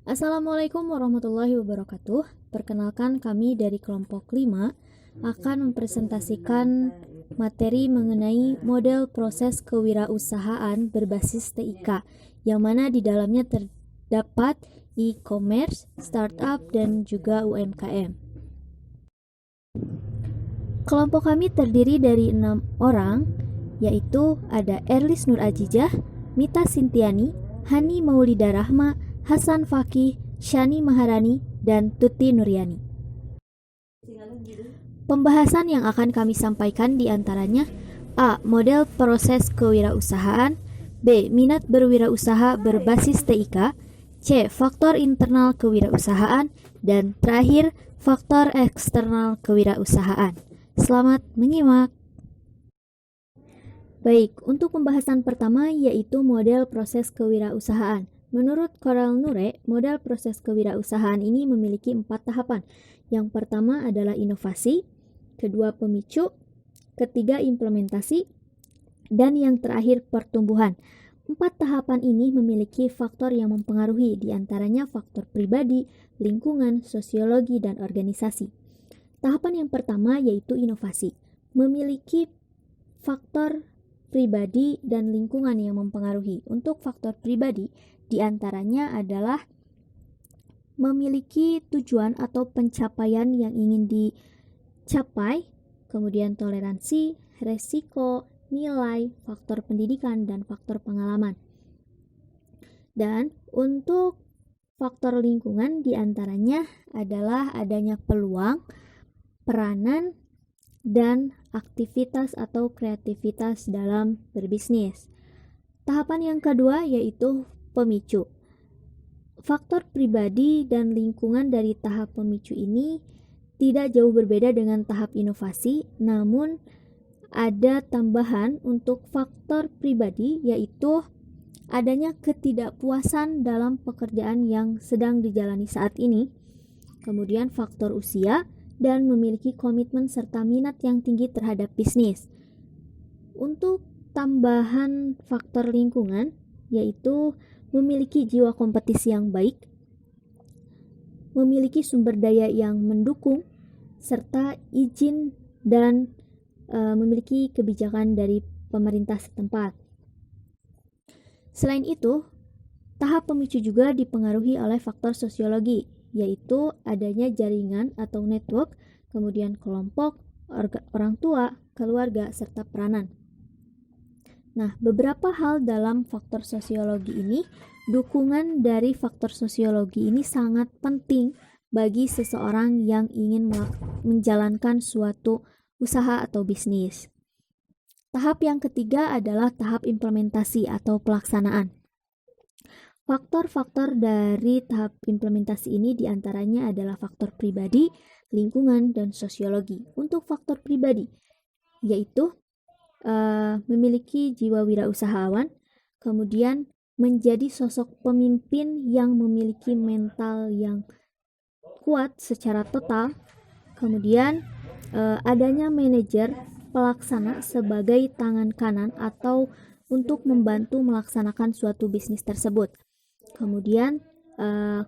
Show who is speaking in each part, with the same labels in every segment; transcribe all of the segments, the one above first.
Speaker 1: Assalamualaikum warahmatullahi wabarakatuh. Perkenalkan, kami dari kelompok 5 akan mempresentasikan materi mengenai model proses kewirausahaan berbasis TIK, yang mana di dalamnya terdapat e-commerce, startup, dan juga UMKM. Kelompok kami terdiri dari 6 orang, yaitu ada Erlis Nur Ajijah, Mita Sintiani, Hani Maulida Rahma, Hasan Fakih, Shani Maharani, dan Tuti Nuryani. Pembahasan yang akan kami sampaikan diantaranya: A. Model proses kewirausahaan. B. Minat berwirausaha berbasis TIK. C. Faktor internal kewirausahaan. Dan terakhir, faktor eksternal kewirausahaan. Selamat menyimak. Baik, untuk pembahasan pertama yaitu model proses kewirausahaan. Menurut Coral Nure, model proses kewirausahaan ini memiliki 4 tahapan. Yang pertama adalah inovasi, kedua pemicu, ketiga implementasi, dan yang terakhir pertumbuhan. 4 tahapan ini memiliki faktor yang mempengaruhi, diantaranya faktor pribadi, lingkungan, sosiologi, dan organisasi. Tahapan yang pertama yaitu inovasi, memiliki faktor pribadi dan lingkungan yang mempengaruhi. Untuk faktor pribadi, diantaranya adalah memiliki tujuan atau pencapaian yang ingin dicapai, kemudian toleransi, resiko, nilai, faktor pendidikan, dan faktor pengalaman. Dan untuk faktor lingkungan diantaranya adalah adanya peluang, peranan, dan aktivitas atau kreativitas dalam berbisnis. Tahapan yang kedua yaitu pemicu. Faktor pribadi dan lingkungan dari tahap pemicu ini tidak jauh berbeda dengan tahap inovasi, namun ada tambahan untuk faktor pribadi, yaitu adanya ketidakpuasan dalam pekerjaan yang sedang dijalani saat ini. Kemudian faktor usia dan memiliki komitmen serta minat yang tinggi terhadap bisnis. Untuk tambahan faktor lingkungan, yaitu memiliki jiwa kompetisi yang baik, memiliki sumber daya yang mendukung, serta izin dan memiliki kebijakan dari pemerintah setempat. Selain itu, tahap pemicu juga dipengaruhi oleh faktor sosiologi, yaitu adanya jaringan atau network, kemudian kelompok, orang tua, keluarga, serta peranan. Nah, beberapa hal dalam faktor sosiologi ini, dukungan dari faktor sosiologi ini sangat penting bagi seseorang yang ingin menjalankan suatu usaha atau bisnis. Tahap yang ketiga adalah tahap implementasi atau pelaksanaan. Faktor-faktor dari tahap implementasi ini diantaranya adalah faktor pribadi, lingkungan, dan sosiologi. Untuk faktor pribadi, yaitu memiliki jiwa wirausahawan, kemudian menjadi sosok pemimpin yang memiliki mental yang kuat secara total, kemudian adanya manajer pelaksana sebagai tangan kanan atau untuk membantu melaksanakan suatu bisnis tersebut. Kemudian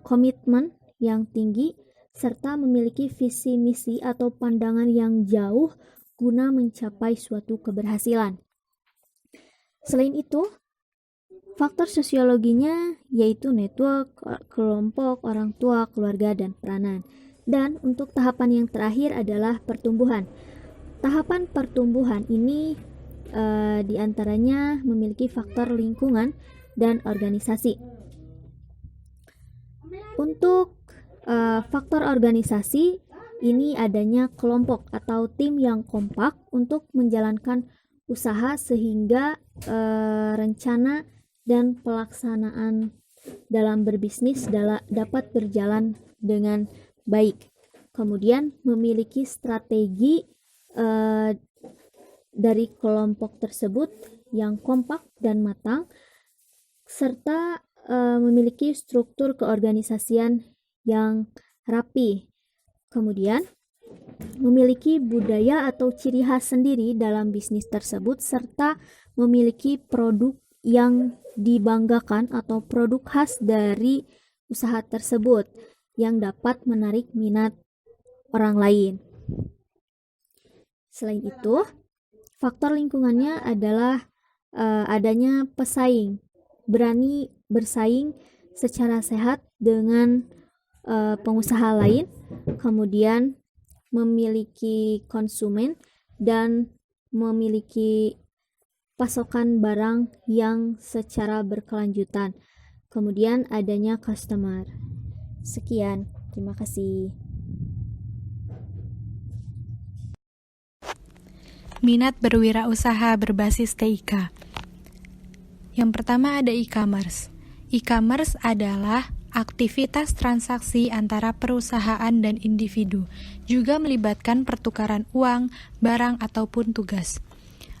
Speaker 1: komitmen yang tinggi serta memiliki visi misi atau pandangan yang jauh guna mencapai suatu keberhasilan. Selain itu, faktor sosiologinya yaitu network, kelompok, orang tua, keluarga, dan peranan. Dan untuk tahapan yang terakhir adalah pertumbuhan. Tahapan pertumbuhan ini diantaranya memiliki faktor lingkungan dan organisasi. Untuk faktor organisasi, ini adanya kelompok atau tim yang kompak untuk menjalankan usaha sehingga rencana dan pelaksanaan dalam berbisnis dapat berjalan dengan baik. Kemudian memiliki strategi dari kelompok tersebut yang kompak dan matang, serta memiliki struktur keorganisasian yang rapi. Kemudian memiliki budaya atau ciri khas sendiri dalam bisnis tersebut, serta memiliki produk yang dibanggakan atau produk khas dari usaha tersebut yang dapat menarik minat orang lain. Selain itu, faktor lingkungannya adalah adanya pesaing, berani bersaing secara sehat dengan pengusaha lain, kemudian memiliki konsumen dan memiliki pasokan barang yang secara berkelanjutan. Kemudian adanya customer. Sekian, terima kasih.
Speaker 2: Minat berwirausaha berbasis TIK. Yang pertama ada e-commerce. E-commerce adalah aktivitas transaksi antara perusahaan dan individu, juga melibatkan pertukaran uang, barang, ataupun tugas.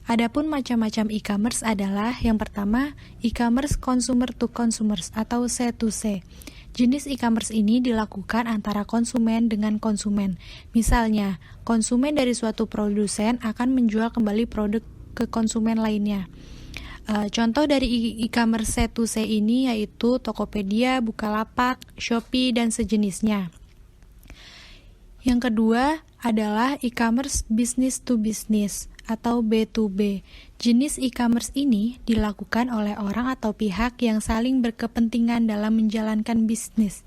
Speaker 2: Adapun macam-macam e-commerce adalah yang pertama, e-commerce consumer to consumers atau C2C. Jenis e-commerce ini dilakukan antara konsumen dengan konsumen. Misalnya, konsumen dari suatu produsen akan menjual kembali produk ke konsumen lainnya. Contoh dari e-commerce C2C ini yaitu Tokopedia, Bukalapak, Shopee, dan sejenisnya. Yang kedua adalah e-commerce business to business atau B2B. Jenis e-commerce ini dilakukan oleh orang atau pihak yang saling berkepentingan dalam menjalankan bisnis.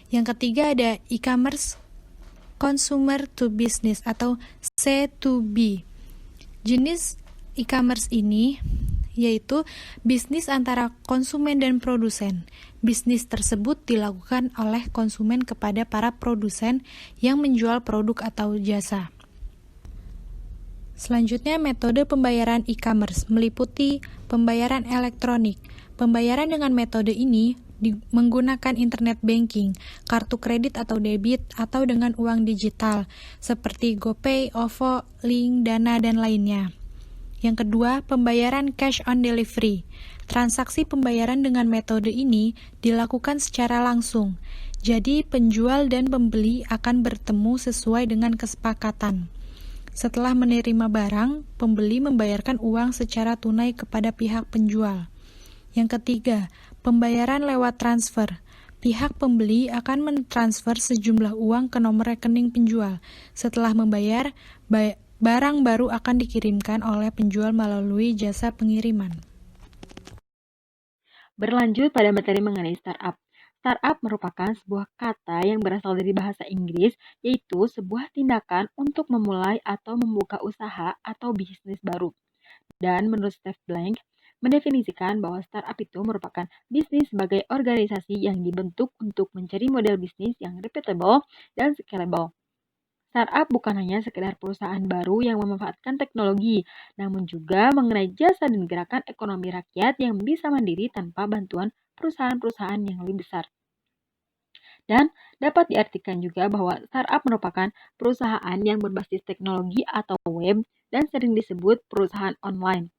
Speaker 2: Yang ketiga ada e-commerce consumer to business atau C2B. Jenis e-commerce ini yaitu bisnis antara konsumen dan produsen. Bisnis tersebut dilakukan oleh konsumen kepada para produsen yang menjual produk atau jasa. Selanjutnya, metode pembayaran e-commerce meliputi pembayaran elektronik. Pembayaran dengan metode ini menggunakan internet banking, kartu kredit atau debit, atau dengan uang digital, seperti GoPay, OVO, Link, Dana, dan lainnya. Yang kedua, pembayaran cash on delivery. Transaksi pembayaran dengan metode ini dilakukan secara langsung. Jadi, penjual dan pembeli akan bertemu sesuai dengan kesepakatan. Setelah menerima barang, pembeli membayarkan uang secara tunai kepada pihak penjual. Yang ketiga, pembayaran lewat transfer. Pihak pembeli akan mentransfer sejumlah uang ke nomor rekening penjual. Setelah membayar, barang baru akan dikirimkan oleh penjual melalui jasa pengiriman.
Speaker 3: Berlanjut pada materi mengenai startup. Startup merupakan sebuah kata yang berasal dari bahasa Inggris, yaitu sebuah tindakan untuk memulai atau membuka usaha atau bisnis baru. Dan menurut Steve Blank, mendefinisikan bahwa startup itu merupakan bisnis sebagai organisasi yang dibentuk untuk mencari model bisnis yang repeatable dan scalable. Startup bukan hanya sekedar perusahaan baru yang memanfaatkan teknologi, namun juga mengenai jasa dan gerakan ekonomi rakyat yang bisa mandiri tanpa bantuan perusahaan-perusahaan yang lebih besar. Dan dapat diartikan juga bahwa startup merupakan perusahaan yang berbasis teknologi atau web dan sering disebut perusahaan online.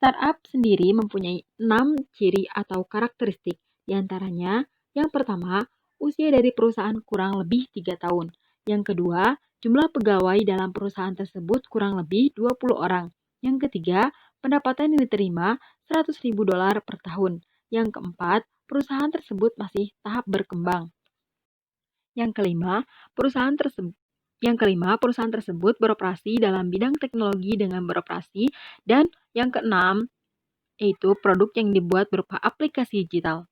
Speaker 3: Startup sendiri mempunyai 6 ciri atau karakteristik, diantaranya yang pertama, usia dari perusahaan kurang lebih 3 tahun. Yang kedua, jumlah pegawai dalam perusahaan tersebut kurang lebih 20 orang. Yang ketiga, pendapatan yang diterima $100.000 per tahun. Yang keempat, perusahaan tersebut masih tahap berkembang. Yang kelima, perusahaan tersebut beroperasi dalam bidang teknologi dengan beroperasi. Dan yang keenam, yaitu produk yang dibuat berupa aplikasi digital.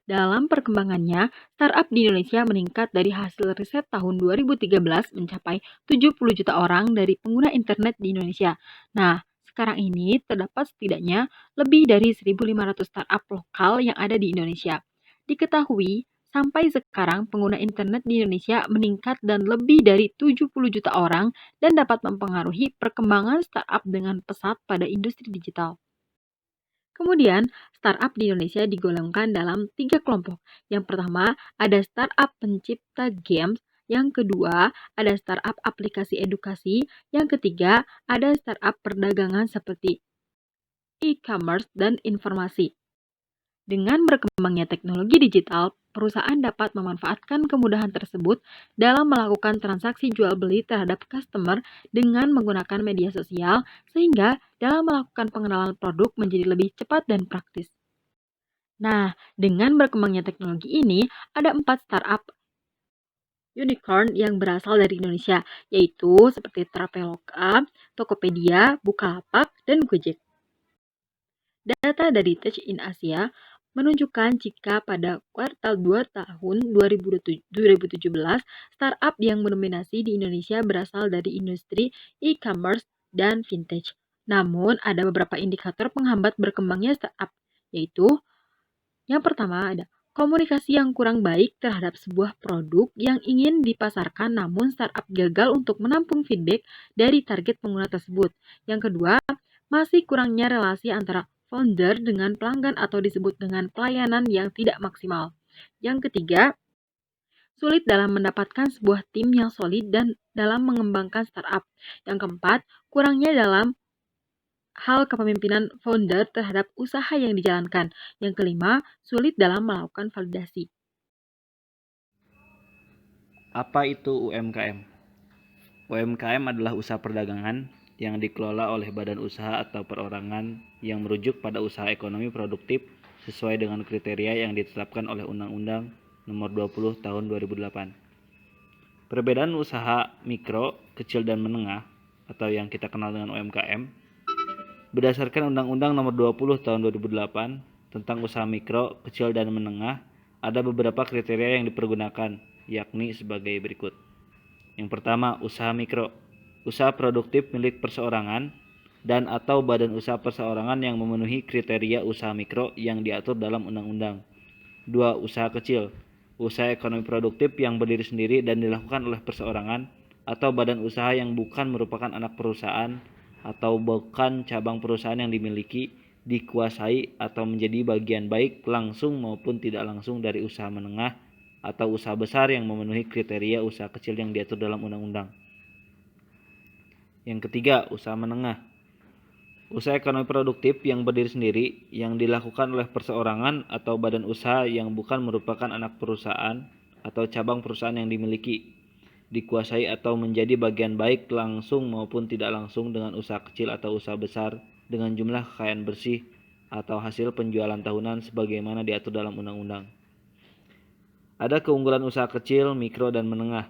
Speaker 3: Dalam perkembangannya, startup di Indonesia meningkat dari hasil riset tahun 2013 mencapai 70 juta orang dari pengguna internet di Indonesia. Nah, sekarang ini terdapat setidaknya lebih dari 1.500 startup lokal yang ada di Indonesia. Diketahui, sampai sekarang pengguna internet di Indonesia meningkat dan lebih dari 70 juta orang dan dapat mempengaruhi perkembangan startup dengan pesat pada industri digital. Kemudian, startup di Indonesia digolongkan dalam 3 kelompok. Yang pertama, ada startup pencipta games. Yang kedua, ada startup aplikasi edukasi. Yang ketiga, ada startup perdagangan seperti e-commerce dan informasi. Dengan berkembangnya teknologi digital, perusahaan dapat memanfaatkan kemudahan tersebut dalam melakukan transaksi jual beli terhadap customer dengan menggunakan media sosial, sehingga dalam melakukan pengenalan produk menjadi lebih cepat dan praktis. Nah, dengan berkembangnya teknologi ini, ada 4 startup unicorn yang berasal dari Indonesia, yaitu seperti Traveloka, Tokopedia, Bukalapak, dan Gojek. Data dari Touch in Asia menunjukkan jika pada kuartal 2 tahun 2017, startup yang mendominasi di Indonesia berasal dari industri e-commerce dan vintage. Namun, ada beberapa indikator penghambat berkembangnya startup, yaitu yang pertama ada komunikasi yang kurang baik terhadap sebuah produk yang ingin dipasarkan namun startup gagal untuk menampung feedback dari target pengguna tersebut. Yang kedua, masih kurangnya relasi antara founder dengan pelanggan atau disebut dengan pelayanan yang tidak maksimal. Yang ketiga, sulit dalam mendapatkan sebuah tim yang solid dan dalam mengembangkan startup. Yang keempat, kurangnya dalam hal kepemimpinan founder terhadap usaha yang dijalankan. Yang kelima, sulit dalam melakukan validasi.
Speaker 4: Apa itu UMKM? UMKM adalah usaha perdagangan yang dikelola oleh badan usaha atau perorangan yang merujuk pada usaha ekonomi produktif sesuai dengan kriteria yang ditetapkan oleh Undang-Undang Nomor 20 Tahun 2008. Perbedaan usaha mikro, kecil dan menengah atau yang kita kenal dengan UMKM berdasarkan Undang-Undang Nomor 20 Tahun 2008 tentang usaha mikro, kecil dan menengah, ada beberapa kriteria yang dipergunakan, yakni sebagai berikut. Yang pertama, usaha mikro. Usaha produktif milik perseorangan dan atau badan usaha perseorangan yang memenuhi kriteria usaha mikro yang diatur dalam undang-undang. 2. Usaha kecil. Usaha ekonomi produktif yang berdiri sendiri dan dilakukan oleh perseorangan atau badan usaha yang bukan merupakan anak perusahaan atau bukan cabang perusahaan yang dimiliki, dikuasai atau menjadi bagian baik langsung maupun tidak langsung dari usaha menengah atau usaha besar yang memenuhi kriteria usaha kecil yang diatur dalam undang-undang. Yang ketiga, usaha menengah. Usaha ekonomi produktif yang berdiri sendiri yang dilakukan oleh perseorangan atau badan usaha yang bukan merupakan anak perusahaan atau cabang perusahaan yang dimiliki, dikuasai atau menjadi bagian baik langsung maupun tidak langsung dengan usaha kecil atau usaha besar dengan jumlah kekayaan bersih atau hasil penjualan tahunan sebagaimana diatur dalam undang-undang. Ada keunggulan usaha kecil, mikro, dan menengah.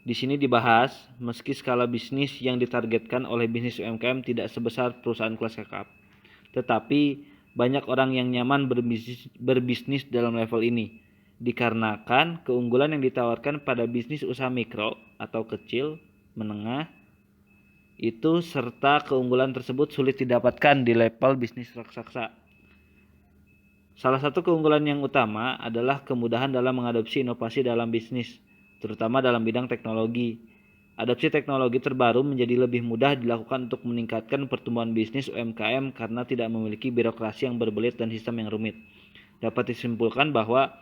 Speaker 4: Di sini dibahas, meski skala bisnis yang ditargetkan oleh bisnis UMKM tidak sebesar perusahaan kelas kakap, tetapi banyak orang yang nyaman berbisnis dalam level ini, dikarenakan keunggulan yang ditawarkan pada bisnis usaha mikro atau kecil, menengah, itu serta keunggulan tersebut sulit didapatkan di level bisnis raksasa. Salah satu keunggulan yang utama adalah kemudahan dalam mengadopsi inovasi dalam bisnis, terutama dalam bidang teknologi. Adopsi teknologi terbaru menjadi lebih mudah dilakukan untuk meningkatkan pertumbuhan bisnis UMKM karena tidak memiliki birokrasi yang berbelit dan sistem yang rumit. Dapat disimpulkan bahwa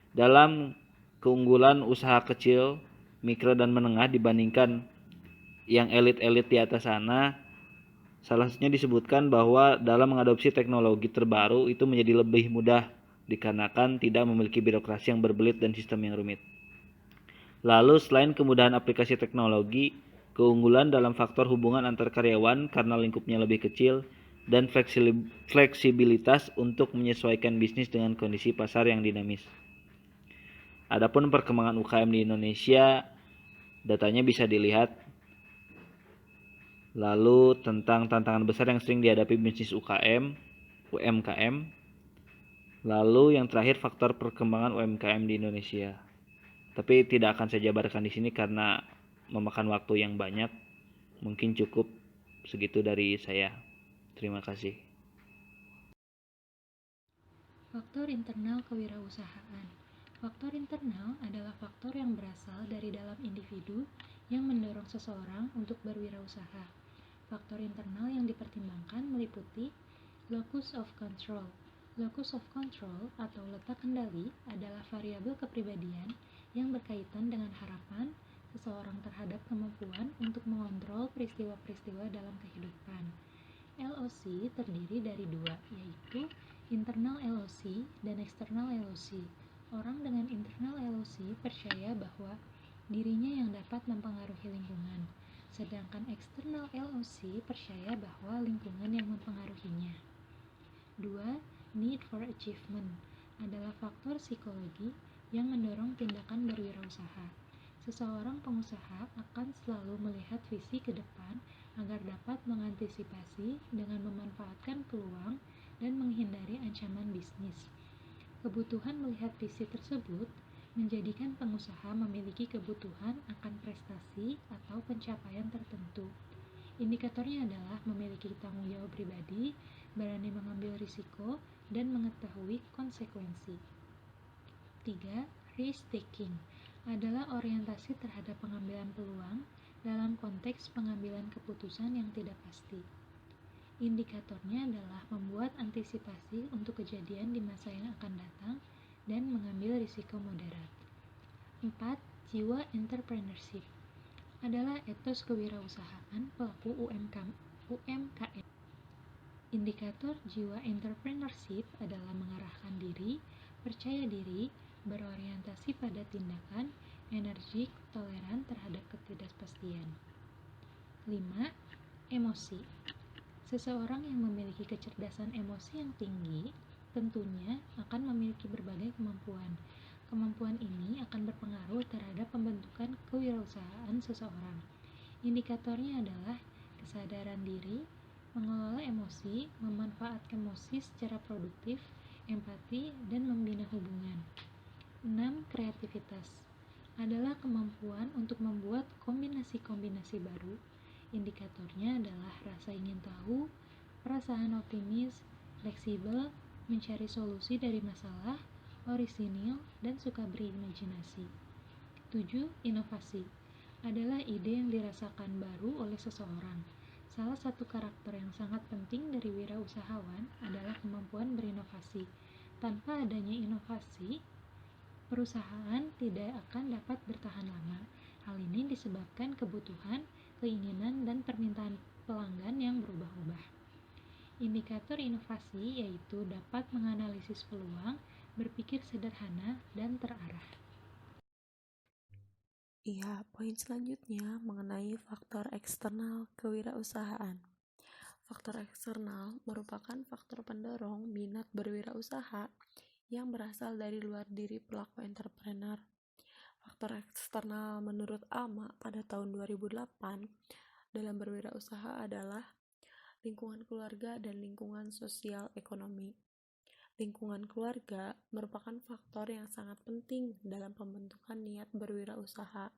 Speaker 4: dalam keunggulan usaha kecil, mikro, dan menengah dibandingkan yang elit-elit di atas sana, salah satunya disebutkan bahwa dalam mengadopsi teknologi terbaru itu menjadi lebih mudah dikarenakan tidak memiliki birokrasi yang berbelit dan sistem yang rumit. Lalu selain kemudahan aplikasi teknologi, keunggulan dalam faktor hubungan antar karyawan karena lingkupnya lebih kecil dan fleksibilitas untuk menyesuaikan bisnis dengan kondisi pasar yang dinamis. Adapun perkembangan UKM di Indonesia, datanya bisa dilihat. Lalu tentang tantangan besar yang sering dihadapi bisnis UMKM. Lalu yang terakhir faktor perkembangan UMKM di Indonesia. Tapi tidak akan saya jabarkan di sini karena memakan waktu yang banyak. Mungkin cukup segitu dari saya. Terima kasih.
Speaker 2: Faktor internal kewirausahaan. Faktor internal adalah faktor yang berasal dari dalam individu yang mendorong seseorang untuk berwirausaha. Faktor internal yang dipertimbangkan meliputi locus of control. Locus of control atau letak kendali adalah variabel kepribadian yang berkaitan dengan harapan seseorang terhadap kemampuan untuk mengontrol peristiwa-peristiwa dalam kehidupan. LOC terdiri dari dua, yaitu internal LOC dan eksternal LOC. Orang dengan internal LOC percaya bahwa dirinya yang dapat mempengaruhi lingkungan, sedangkan eksternal LOC percaya bahwa lingkungan yang mempengaruhinya. 2. need for achievement, adalah faktor psikologi yang mendorong tindakan berwirausaha. Seseorang pengusaha akan selalu melihat visi ke depan agar dapat mengantisipasi dengan memanfaatkan peluang dan menghindari ancaman bisnis. Kebutuhan melihat visi tersebut menjadikan pengusaha memiliki kebutuhan akan prestasi atau pencapaian tertentu. Indikatornya adalah memiliki tanggung jawab pribadi, berani mengambil risiko, dan mengetahui konsekuensi. 3. Risk taking adalah orientasi terhadap pengambilan peluang dalam konteks pengambilan keputusan yang tidak pasti. Indikatornya adalah membuat antisipasi untuk kejadian di masa yang akan datang dan mengambil risiko moderat. 4. Jiwa entrepreneurship adalah etos kewirausahaan pelaku UMKM. Indikator jiwa entrepreneurship adalah mengarahkan diri, percaya diri, berorientasi pada tindakan, energik, toleran terhadap ketidakpastian. 5. Emosi. Seseorang yang memiliki kecerdasan emosi yang tinggi tentunya akan memiliki berbagai kemampuan. Kemampuan ini akan berpengaruh terhadap pembentukan kewirausahaan seseorang. Indikatornya adalah kesadaran diri, mengelola emosi, memanfaatkan emosi secara produktif, empati, dan membina hubungan. 6. Kreativitas adalah kemampuan untuk membuat kombinasi-kombinasi baru. Indikatornya adalah rasa ingin tahu, perasaan optimis, fleksibel, mencari solusi dari masalah, orisinil, dan suka berimajinasi. 7. Inovasi adalah ide yang dirasakan baru oleh seseorang. Salah satu karakter yang sangat penting dari wirausahawan adalah kemampuan berinovasi. Tanpa adanya inovasi, perusahaan tidak akan dapat bertahan lama. Hal ini disebabkan kebutuhan, keinginan, dan permintaan pelanggan yang berubah-ubah. Indikator inovasi yaitu dapat menganalisis peluang, berpikir sederhana, dan terarah.
Speaker 5: Iya, poin selanjutnya mengenai faktor eksternal kewirausahaan. Faktor eksternal merupakan faktor pendorong minat berwirausaha yang berasal dari luar diri pelaku entrepreneur. Faktor eksternal menurut Alma pada tahun 2008 dalam berwirausaha adalah lingkungan keluarga dan lingkungan sosial ekonomi. Lingkungan keluarga merupakan faktor yang sangat penting dalam pembentukan niat berwirausaha.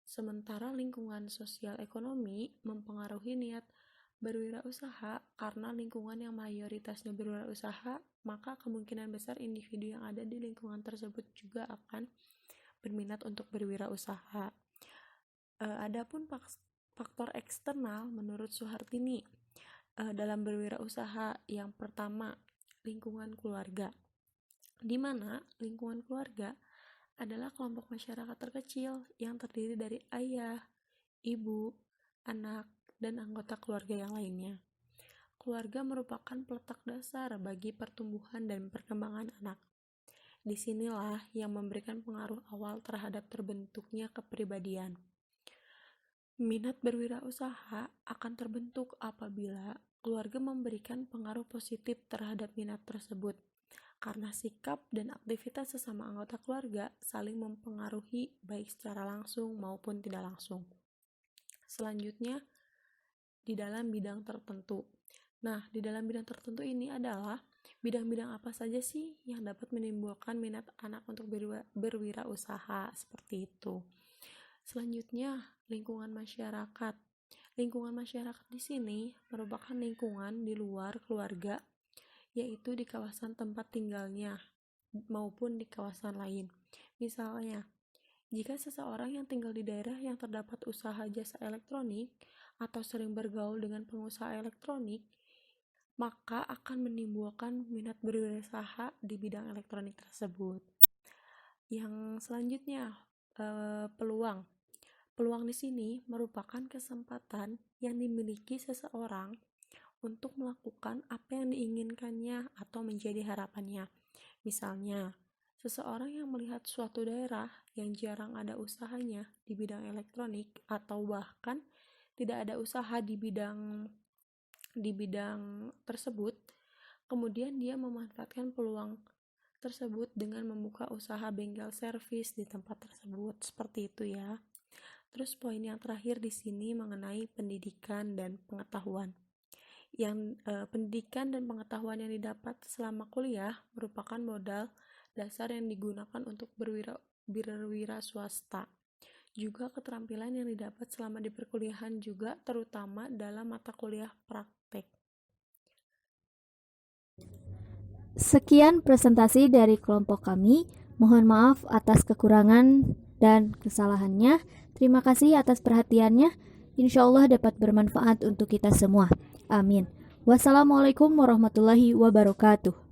Speaker 5: Sementara lingkungan sosial ekonomi mempengaruhi niat berwirausaha karena lingkungan yang mayoritasnya berwirausaha, maka kemungkinan besar individu yang ada di lingkungan tersebut juga akan berminat untuk berwirausaha. Adapun faktor eksternal menurut Suhartini dalam berwirausaha, yang pertama, lingkungan keluarga, di mana lingkungan keluarga adalah kelompok masyarakat terkecil yang terdiri dari ayah, ibu, anak, dan anggota keluarga yang lainnya. Keluarga merupakan peletak dasar bagi pertumbuhan dan perkembangan anak. Disinilah yang memberikan pengaruh awal terhadap terbentuknya kepribadian. Minat berwirausaha akan terbentuk apabila keluarga memberikan pengaruh positif terhadap minat tersebut, karena sikap dan aktivitas sesama anggota keluarga saling mempengaruhi baik secara langsung maupun tidak langsung. Selanjutnya, di dalam bidang tertentu. Nah, di dalam bidang tertentu ini adalah bidang-bidang apa saja sih yang dapat menimbulkan minat anak untuk berwirausaha, seperti itu. Selanjutnya, lingkungan masyarakat. Lingkungan masyarakat di sini merupakan lingkungan di luar keluarga, yaitu di kawasan tempat tinggalnya maupun di kawasan lain. Misalnya, jika seseorang yang tinggal di daerah yang terdapat usaha jasa elektronik atau sering bergaul dengan pengusaha elektronik, maka akan menimbulkan minat berwirausaha di bidang elektronik tersebut. Yang selanjutnya, peluang. Peluang di sini merupakan kesempatan yang dimiliki seseorang untuk melakukan apa yang diinginkannya atau menjadi harapannya. Misalnya, seseorang yang melihat suatu daerah yang jarang ada usahanya di bidang elektronik atau bahkan tidak ada usaha di bidang tersebut, Kemudian dia memanfaatkan peluang tersebut dengan membuka usaha bengkel servis di tempat tersebut. Seperti itu ya. Terus poin yang terakhir di sini mengenai pendidikan dan pengetahuan. Pendidikan dan pengetahuan yang didapat selama kuliah merupakan modal dasar yang digunakan untuk berwira swasta. Juga keterampilan yang didapat selama di perkuliahan juga terutama dalam mata kuliah praktek.
Speaker 1: Sekian presentasi dari kelompok kami. Mohon maaf atas kekurangan dan kesalahannya. Terima kasih atas perhatiannya. Insya Allah dapat bermanfaat untuk kita semua. Amin. Wassalamualaikum warahmatullahi wabarakatuh.